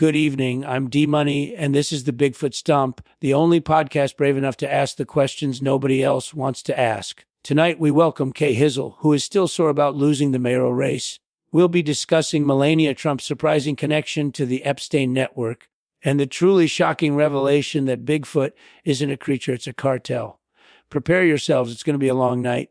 Good evening. I'm D-Money, and this is the Bigfoot Stomp, the only podcast brave enough to ask the questions nobody else wants to ask. Tonight, we welcome K Hizzle, who is still sore about losing the mayoral race. We'll be discussing Melania Trump's surprising connection to the Epstein network and the truly shocking revelation that Bigfoot isn't a creature, it's a cartel. Prepare yourselves. It's going to be a long night.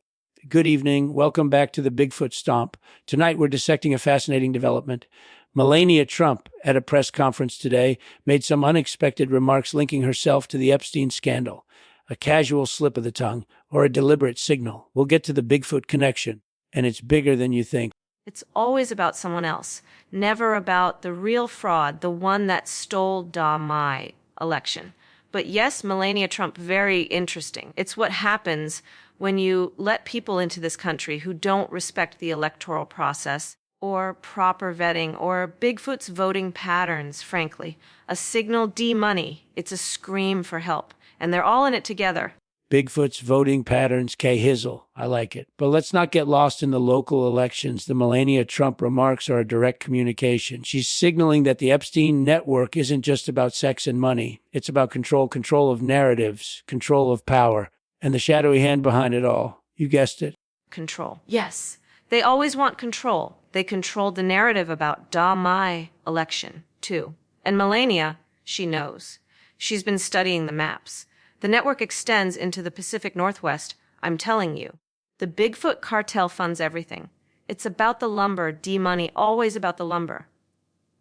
Good evening. Welcome back to the Bigfoot Stomp. Tonight, we're dissecting a fascinating development. Melania Trump, at a press conference today, made some unexpected remarks linking herself to the Epstein scandal. A casual slip of the tongue or a deliberate signal. We'll get to the Bigfoot connection, and it's bigger than you think. It's always about someone else, never about the real fraud, the one that stole my election. But yes, Melania Trump, very interesting. It's what happens when you let people into this country who don't respect the electoral process or proper vetting, or Bigfoot's voting patterns, frankly. A signal D-Money. It's a scream for help. And they're all in it together. Bigfoot's voting patterns, K Hizzle. I like it. But let's not get lost in the local elections. The Melania Trump remarks are a direct communication. She's signaling that the Epstein network isn't just about sex and money. It's about control of narratives, control of power, and the shadowy hand behind it all. You guessed it. Control. Yes. They always want control. They controlled the narrative about my election, too. And Melania, she knows. She's been studying the maps. The network extends into the Pacific Northwest, I'm telling you. The Bigfoot Cartel funds everything. It's about the lumber, D-Money, always about the lumber.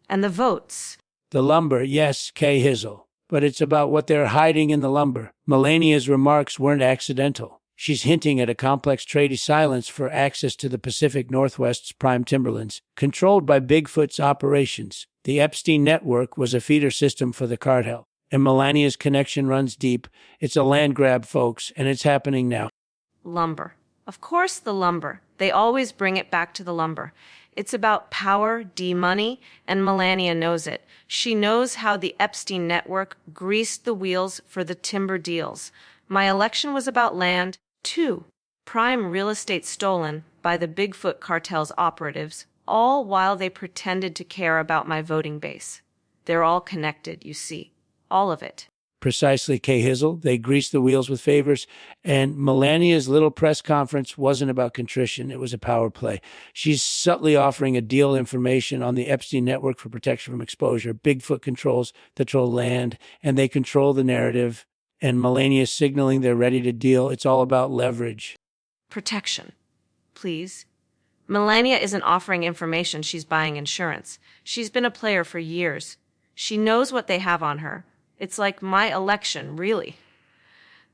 And the votes. The lumber, yes, K Hizzle. But it's about what they're hiding in the lumber. Melania's remarks weren't accidental. She's hinting at a complex treaty silence for access to the Pacific Northwest's prime timberlands, controlled by Bigfoot's operations. The Epstein network was a feeder system for the cartel, and Melania's connection runs deep. It's a land grab, folks, and it's happening now. Lumber. Of course, the lumber. They always bring it back to the lumber. It's about power, D-Money, and Melania knows it. She knows how the Epstein network greased the wheels for the timber deals. My election was about land, too. Prime real estate stolen by the Bigfoot Cartel's operatives, all while they pretended to care about my voting base. They're all connected, you see. All of it. Precisely, K Hizzle. They greased the wheels with favors, and Melania's little press conference wasn't about contrition. It was a power play. She's subtly offering a deal information on the Epstein network for protection from exposure. Bigfoot controls the land, and they control the narrative. And Melania signaling they're ready to deal. It's all about leverage. Protection. Please. Melania isn't offering information, she's buying insurance. She's been a player for years. She knows what they have on her. It's like my election, really.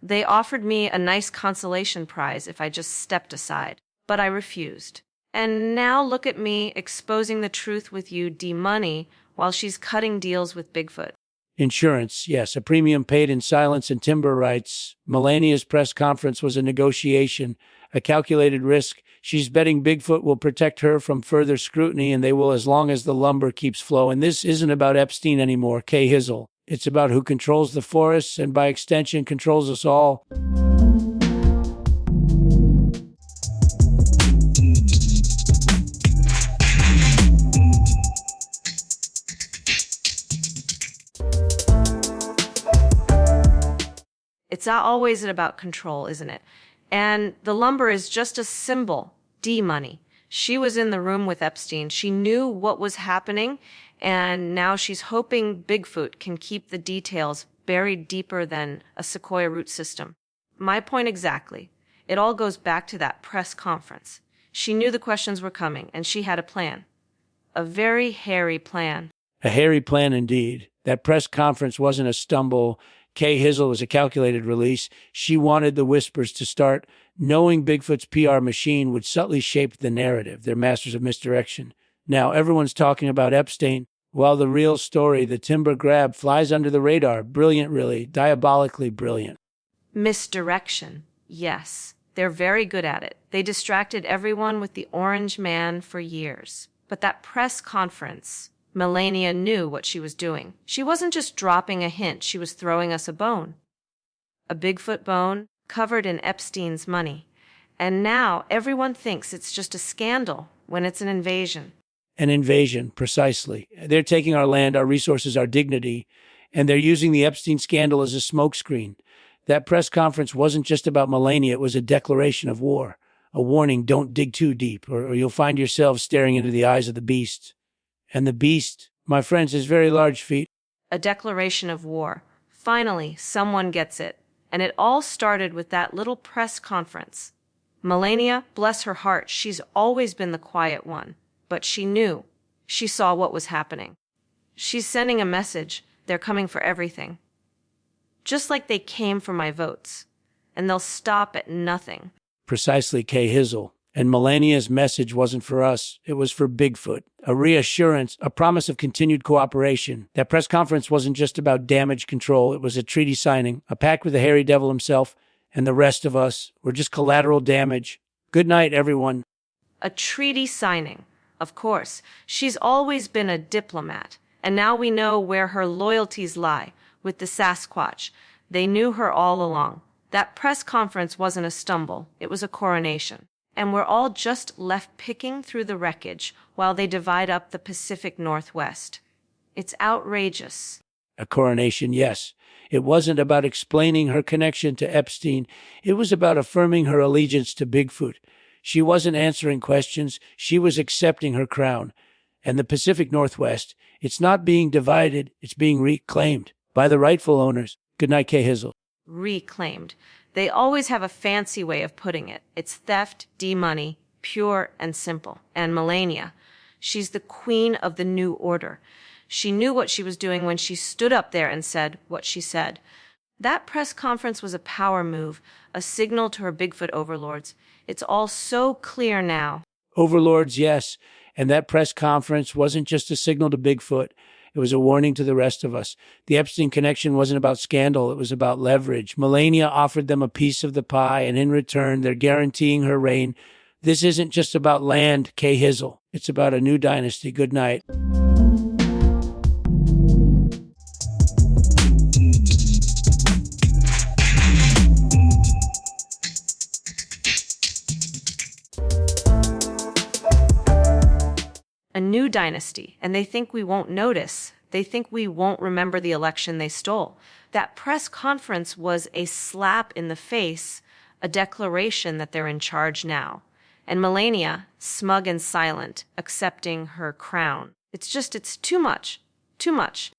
They offered me a nice consolation prize if I just stepped aside, but I refused. And now look at me exposing the truth with you, D-Money, while she's cutting deals with Bigfoot. Insurance, yes, a premium paid in silence and timber rights. Melania's press conference was a negotiation, a calculated risk. She's betting Bigfoot will protect her from further scrutiny, and they will as long as the lumber keeps flowing. This isn't about Epstein anymore, K Hizzle. It's about who controls the forests and by extension controls us all. It's always about control, isn't it? And the lumber is just a symbol, D-Money. She was in the room with Epstein. She knew what was happening, and now she's hoping Bigfoot can keep the details buried deeper than a sequoia root system. My point exactly. It all goes back to that press conference. She knew the questions were coming, and she had a plan. A very hairy plan. A hairy plan indeed. That press conference wasn't a stumble. K Hizzle was a calculated release. She wanted the whispers to start. Knowing Bigfoot's PR machine would subtly shape the narrative. They're masters of misdirection. Now, everyone's talking about Epstein, while the real story, the timber grab, flies under the radar. Brilliant, really. Diabolically brilliant. Misdirection. Yes. They're very good at it. They distracted everyone with the orange man for years. But that press conference, Melania knew what she was doing. She wasn't just dropping a hint, she was throwing us a bone. A Bigfoot bone covered in Epstein's money. And now everyone thinks it's just a scandal when it's an invasion. An invasion, precisely. They're taking our land, our resources, our dignity, and they're using the Epstein scandal as a smokescreen. That press conference wasn't just about Melania, it was a declaration of war. A warning, don't dig too deep, or you'll find yourselves staring into the eyes of the beast. And the beast, my friends, is very large feet. A declaration of war. Finally, someone gets it. And it all started with that little press conference. Melania, bless her heart, she's always been the quiet one. But she knew. She saw what was happening. She's sending a message. They're coming for everything. Just like they came for my votes. And they'll stop at nothing. Precisely, K Hizzle. And Melania's message wasn't for us. It was for Bigfoot. A reassurance, a promise of continued cooperation. That press conference wasn't just about damage control. It was a treaty signing, a pact with the hairy devil himself, and the rest of us were just collateral damage. Good night, everyone. A treaty signing. Of course, she's always been a diplomat, and now we know where her loyalties lie, with the Sasquatch. They knew her all along. That press conference wasn't a stumble, it was a coronation. And we're all just left picking through the wreckage while they divide up the Pacific Northwest. It's outrageous. A coronation, yes. It wasn't about explaining her connection to Epstein. It was about affirming her allegiance to Bigfoot. She wasn't answering questions. She was accepting her crown. And the Pacific Northwest, it's not being divided. It's being reclaimed by the rightful owners. Good night, K Hizzle. Reclaimed. They always have a fancy way of putting it. It's theft, money, pure and simple. And Melania, she's the queen of the new order. She knew what she was doing when she stood up there and said what she said. That press conference was a power move, a signal to her Bigfoot overlords. It's all so clear now. Overlords, yes. And that press conference wasn't just a signal to Bigfoot. It was a warning to the rest of us. The Epstein connection wasn't about scandal. It was about leverage. Melania offered them a piece of the pie, and in return, they're guaranteeing her reign. This isn't just about land, K Hizzle. It's about a new dynasty. Good night. A new dynasty, and they think we won't notice. They think we won't remember the election they stole. That press conference was a slap in the face, a declaration that they're in charge now. And Melania, smug and silent, accepting her crown. It's too much. Too much.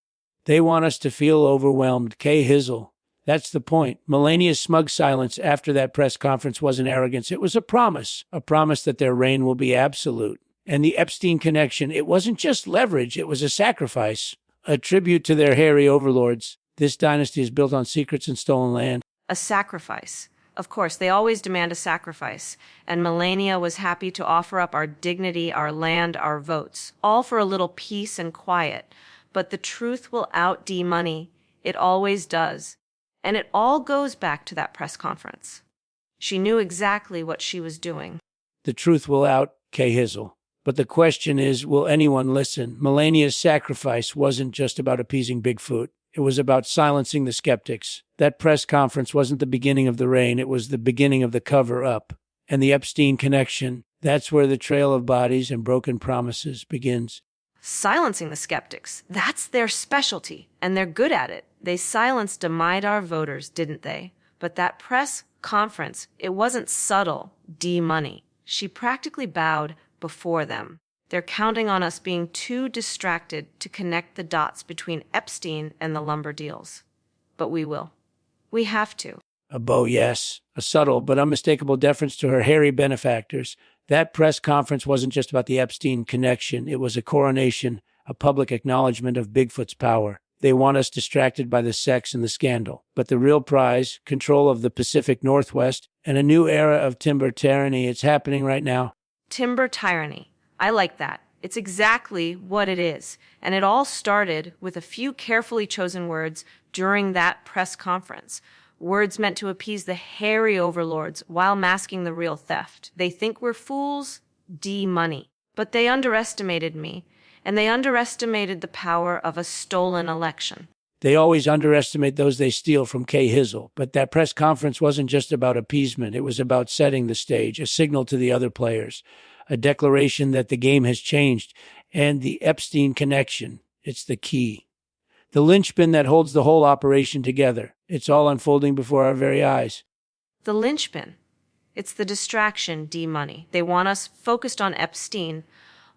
They want us to feel overwhelmed, K Hizzle. That's the point. Melania's smug silence after that press conference wasn't arrogance. It was a promise that their reign will be absolute. And the Epstein connection, it wasn't just leverage, it was a sacrifice, a tribute to their hairy overlords. This dynasty is built on secrets and stolen land. A sacrifice. Of course, they always demand a sacrifice. And Melania was happy to offer up our dignity, our land, our votes, all for a little peace and quiet. But the truth will out money. It always does. And it all goes back to that press conference. She knew exactly what she was doing. The truth will out, K Hizzle. But the question is, will anyone listen? Melania's sacrifice wasn't just about appeasing Bigfoot. It was about silencing the skeptics. That press conference wasn't the beginning of the reign. It was the beginning of the cover-up. And the Epstein connection, that's where the trail of bodies and broken promises begins. Silencing the skeptics. That's their specialty, and they're good at it. They silenced Demidar voters, didn't they? But that press conference, it wasn't subtle, money. She practically bowed before them. They're counting on us being too distracted to connect the dots between Epstein and the lumber deals. But we will. We have to. A bow, yes. A subtle but unmistakable deference to her hairy benefactors. That press conference wasn't just about the Epstein connection. It was a coronation, a public acknowledgement of Bigfoot's power. They want us distracted by the sex and the scandal. But the real prize, control of the Pacific Northwest, and a new era of timber tyranny, it's happening right now. Timber tyranny. I like that. It's exactly what it is. And it all started with a few carefully chosen words during that press conference. Words meant to appease the hairy overlords while masking the real theft. They think we're fools, money. But they underestimated me, and they underestimated the power of a stolen election. They always underestimate those they steal from K Hizzle. But that press conference wasn't just about appeasement. It was about setting the stage, a signal to the other players, a declaration that the game has changed. and the Epstein connection. It's the key. The linchpin that holds the whole operation together. It's all unfolding before our very eyes. The linchpin. It's the distraction, D-money. They want us focused on Epstein,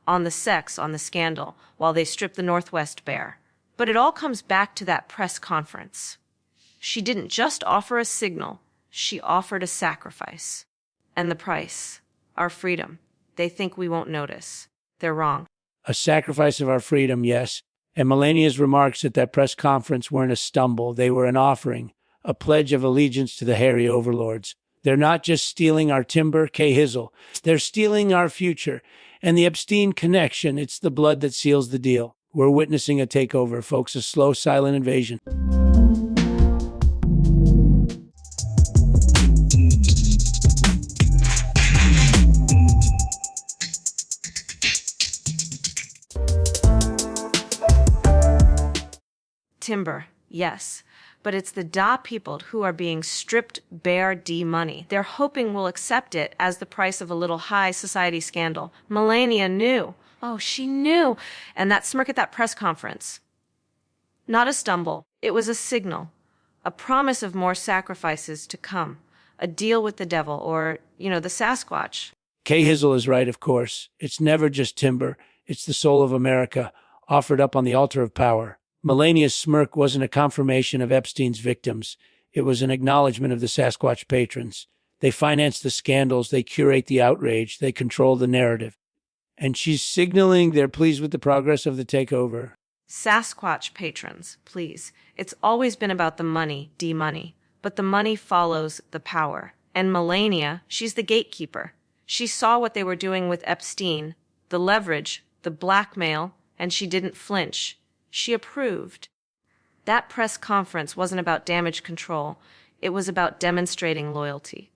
on the sex, on the scandal, while they strip the Northwest bare. But it all comes back to that press conference. She didn't just offer a signal, she offered a sacrifice. And the price, our freedom. They think we won't notice. They're wrong. A sacrifice of our freedom, yes. And Melania's remarks at that press conference weren't a stumble. They were an offering, a pledge of allegiance to the hairy overlords. They're not just stealing our timber, K Hizzle. They're stealing our future. And the Epstein connection, it's the blood that seals the deal. We're witnessing a takeover, folks, a slow, silent invasion. Timber, yes. But it's the Da people who are being stripped bare D-money. They're hoping we'll accept it as the price of a little high society scandal. Melania knew. Oh, she knew. And that smirk at that press conference. Not a stumble. It was a signal. A promise of more sacrifices to come. A deal with the devil or, the Sasquatch. K Hizzle is right, of course. It's never just timber. It's the soul of America, offered up on the altar of power. Melania's smirk wasn't a confirmation of Epstein's victims. It was an acknowledgement of the Sasquatch patrons. They finance the scandals, they curate the outrage, they control the narrative. And she's signaling they're pleased with the progress of the takeover. Sasquatch patrons, please. It's always been about the money, D-money. But the money follows the power. And Melania, she's the gatekeeper. She saw what they were doing with Epstein, the leverage, the blackmail, and she didn't flinch. She approved. That press conference wasn't about damage control. It was about demonstrating loyalty.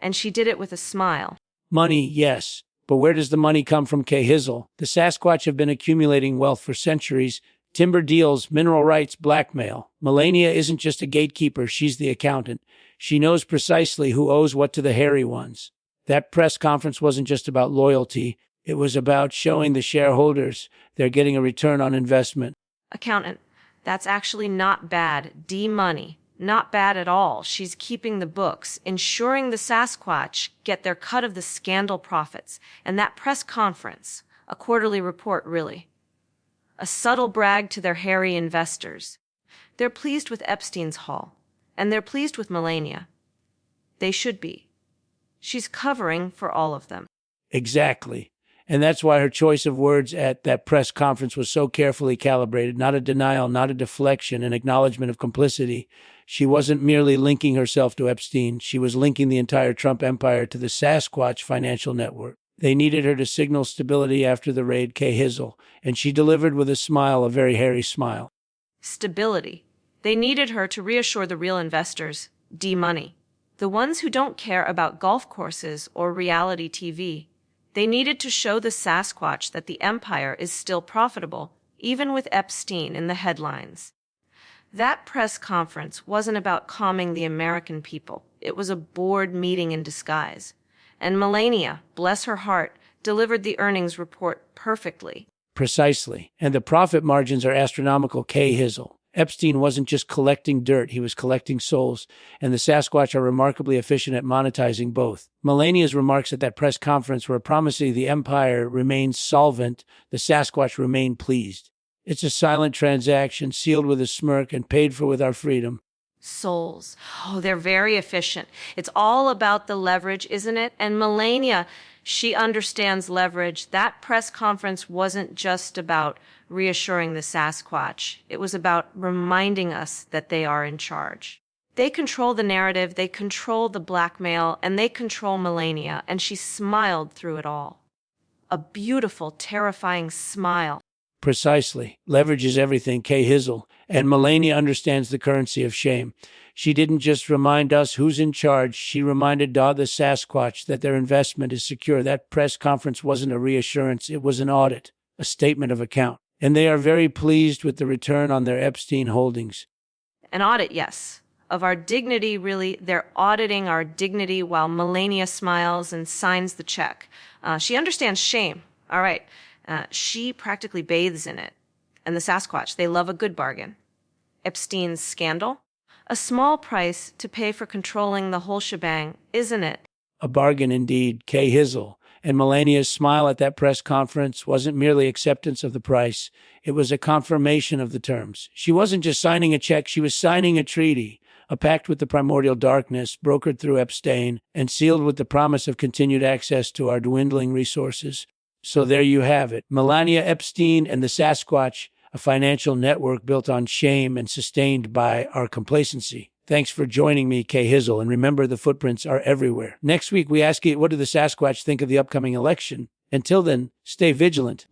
And she did it with a smile. Money, yes. But where does the money come from, K Hizzle? The Sasquatch have been accumulating wealth for centuries. Timber deals, mineral rights, blackmail. Melania isn't just a gatekeeper, she's the accountant. She knows precisely who owes what to the hairy ones. That press conference wasn't just about loyalty. It was about showing the shareholders they're getting a return on investment. Accountant, that's actually not bad. D-money. Not bad at all. She's keeping the books, ensuring the Sasquatch get their cut of the scandal profits. And that press conference, a quarterly report, really. A subtle brag to their hairy investors. They're pleased with Epstein's haul, and they're pleased with Melania. They should be. She's covering for all of them. Exactly. And that's why her choice of words at that press conference was so carefully calibrated. Not a denial, not a deflection, an acknowledgement of complicity. She wasn't merely linking herself to Epstein. She was linking the entire Trump empire to the Sasquatch financial network. They needed her to signal stability after the raid, K Hizzle, and she delivered with a smile, a very hairy smile. Stability. They needed her to reassure the real investors, D-money. The ones who don't care about golf courses or reality TV. They needed to show the Sasquatch that the empire is still profitable, even with Epstein in the headlines. That press conference wasn't about calming the American people. It was a board meeting in disguise. And Melania, bless her heart, delivered the earnings report perfectly. Precisely. And the profit margins are astronomical, K Hizzle. Epstein wasn't just collecting dirt, he was collecting souls, and the Sasquatch are remarkably efficient at monetizing both. Melania's remarks at that press conference were promising the empire remains solvent, the Sasquatch remained pleased. It's a silent transaction, sealed with a smirk and paid for with our freedom. Souls. Oh, they're very efficient. It's all about the leverage, isn't it? And Melania, she understands leverage. That press conference wasn't just about reassuring the Sasquatch. It was about reminding us that they are in charge. They control the narrative, they control the blackmail, and they control Melania, and she smiled through it all. A beautiful, terrifying smile. Precisely. Leverage is everything, K Hizzle, and Melania understands the currency of shame. She didn't just remind us who's in charge, she reminded the Sasquatch that their investment is secure. That press conference wasn't a reassurance, it was an audit, a statement of account. And they are very pleased with the return on their Epstein holdings. An audit, yes. Of our dignity, really. They're auditing our dignity while Melania smiles and signs the check. She understands shame. All right. She practically bathes in it. And the Sasquatch, they love a good bargain. Epstein's scandal? A small price to pay for controlling the whole shebang, isn't it? A bargain indeed, K Hizzle. And Melania's smile at that press conference wasn't merely acceptance of the price. It was a confirmation of the terms. She wasn't just signing a check, she was signing a treaty, a pact with the primordial darkness, brokered through Epstein, and sealed with the promise of continued access to our dwindling resources. So there you have it. Melania Epstein and the Sasquatch, a financial network built on shame and sustained by our complacency. Thanks for joining me, K Hizzle, and remember the footprints are everywhere. Next week, we ask you, what do the Sasquatch think of the upcoming election? Until then, stay vigilant.